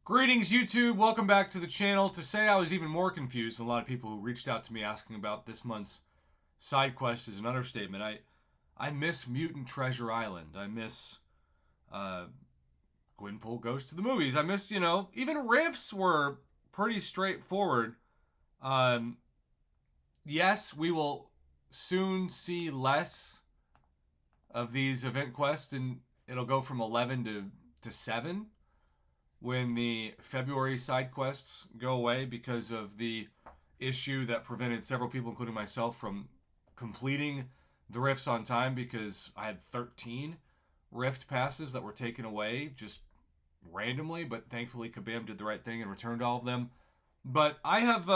Greetings, YouTube. Welcome back to the channel. To say I was even more confused than a lot of people who reached out to me asking about this month's side quest is an understatement. I miss Mutant Treasure Island. I miss Gwynpool Goes to the Movies. I miss, even riffs were pretty straightforward. Um, yes, we will soon see less of these event quests, and it'll go from 11 to 7 when the February side quests go away because of the issue that prevented several people, including myself, from completing the rifts on time because I had 13 rift passes that were taken away just randomly, but thankfully Kabam did the right thing and returned all of them. But I've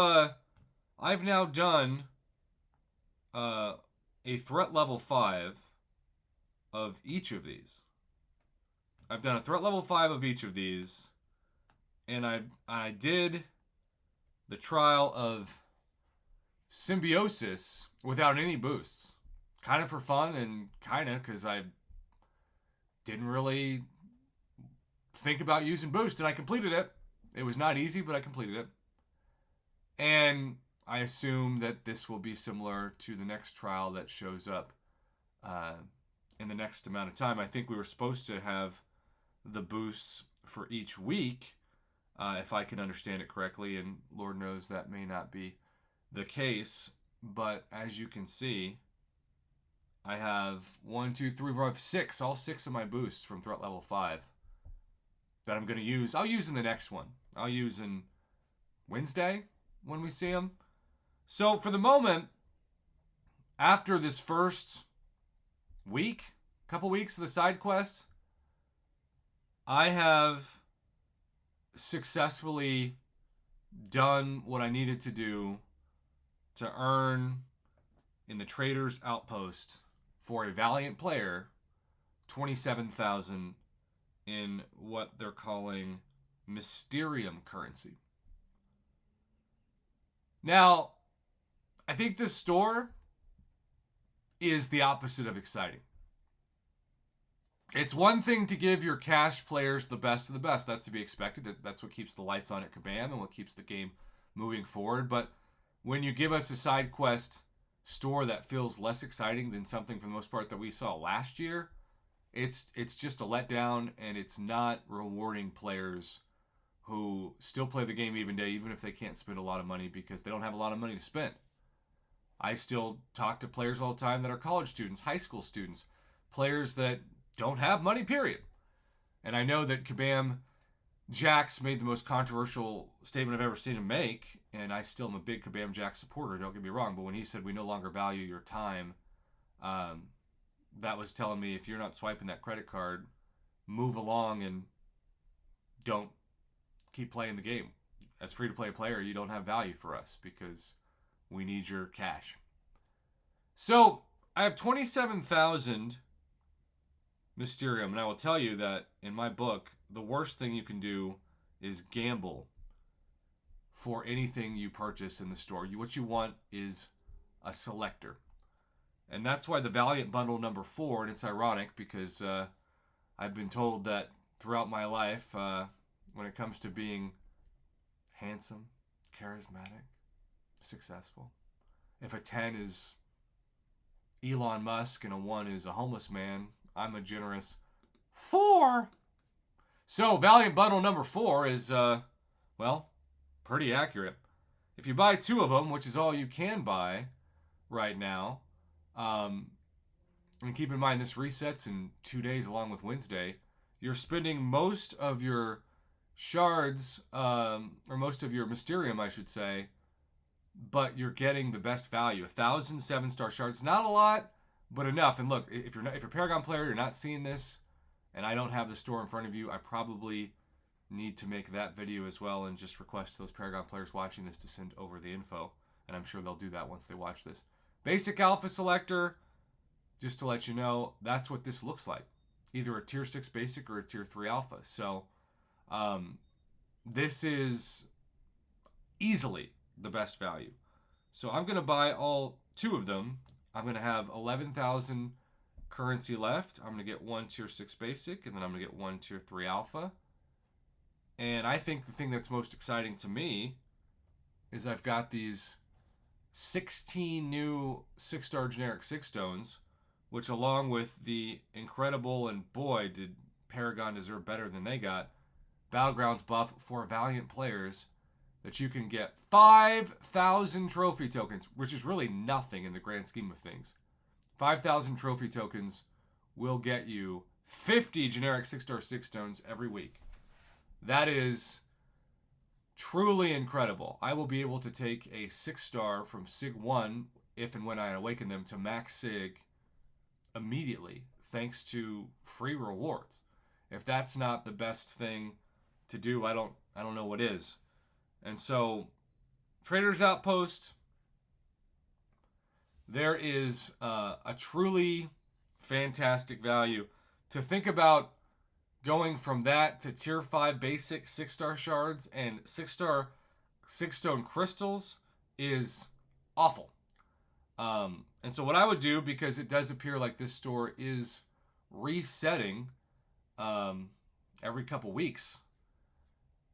now done a threat level 5 of each of these. I've done a threat level 5 of each of these, and I did the trial of Symbiosis without any boosts. Kind of for fun and kind of because I didn't really think about using boost, and I completed it. It was not easy, but I completed it. And I assume that this will be similar to the next trial that shows up in the next amount of time. I think we were supposed to have the boosts for each week, if I can understand it correctly, and Lord knows that may not be the case. But as you can see, I have 1, 2, 3, 4, 5, 6, all 6 of my boosts from threat level 5 that I'm going to use. I'll use in the next one. I'll use in Wednesday when we see them. So for the moment, after this first couple weeks of the side quest, I have successfully done what I needed to do to earn in the Trader's Outpost for a Valiant player 27,000 in what they're calling Mysterium currency. Now, I think this store is the opposite of exciting. It's one thing to give your cash players the best of the best. That's to be expected. That's what keeps the lights on at Kabam and what keeps the game moving forward. But when you give us a side quest store that feels less exciting than something for the most part that we saw last year, it's just a letdown, and it's not rewarding players who still play the game even day, even if they can't spend a lot of money because they don't have a lot of money to spend. I still talk to players all the time that are college students, high school students, players that don't have money, period. And I know that Kabam Jax made the most controversial statement I've ever seen him make, and I still am a big Kabam Jax supporter, don't get me wrong, but when he said we no longer value your time, that was telling me if you're not swiping that credit card, move along and don't keep playing the game. As free-to-play player, you don't have value for us because we need your cash. So I have 27,000 Mysterium, and I will tell you that in my book, the worst thing you can do is gamble for anything you purchase in the store. What you want is a selector. And that's why the Valiant Bundle number 4, and it's ironic because I've been told that throughout my life, when it comes to being handsome, charismatic, successful, if a 10 is Elon Musk and a 1 is a homeless man, I'm a generous 4. So Valiant Bundle number 4 is, pretty accurate. If you buy 2 of them, which is all you can buy right now, and keep in mind this resets in 2 days along with Wednesday, you're spending most of your shards, or most of your Mysterium, I should say, but you're getting the best value. 1,000 7-star shards, not a lot, but enough. And look, if you're a Paragon player, you're not seeing this, and I don't have the store in front of you, I probably need to make that video as well and just request those Paragon players watching this to send over the info, and I'm sure they'll do that once they watch this. Basic Alpha Selector, just to let you know, that's what this looks like. Either a Tier 6 Basic or a Tier 3 Alpha. So, this is easily the best value. So I'm going to buy all 2 of them. I'm going to have 11,000 currency left. I'm going to get 1 Tier 6 Basic, and then I'm going to get 1 Tier 3 Alpha. And I think the thing that's most exciting to me is I've got these 16 new 6-star generic 6-stones, which along with the incredible, and boy, did Paragon deserve better than they got, Battlegrounds buff for Valiant players, that you can get 5,000 trophy tokens, which is really nothing in the grand scheme of things. 5,000 trophy tokens will get you 50 generic 6-star 6-stones every week. That is truly incredible. I will be able to take a 6-star from Sig 1, if and when I awaken them, to max Sig immediately, thanks to free rewards. If that's not the best thing to do, I don't know what is. And so, Trader's Outpost, there is a truly fantastic value. To think about going from that to tier 5 basic 6-star shards and 6-star 6-stone crystals is awful. And so what I would do, because it does appear like this store is resetting every couple weeks,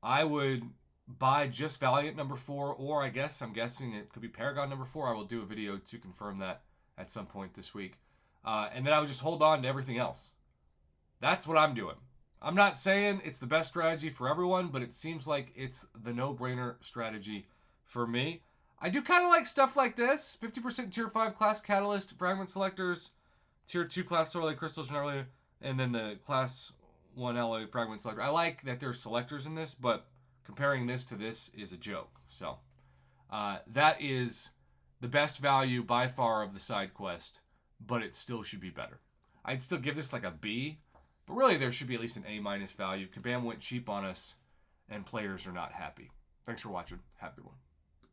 I would buy just Valiant number 4, or I'm guessing it could be Paragon number 4. I will do a video to confirm that at some point this week. And then I would just hold on to everything else. That's what I'm doing. I'm not saying it's the best strategy for everyone, but it seems like it's the no-brainer strategy for me. I do kind of like stuff like this. 50% tier 5 class catalyst, fragment selectors, tier 2 class alloy crystals, and then the class 1 alloy fragment selector. I like that there's selectors in this, but comparing this to this is a joke. So that is the best value by far of the side quest, but it still should be better. I'd still give this like a B, but really there should be at least an A- value. Kabam went cheap on us, and players are not happy. Thanks for watching. Have a good one.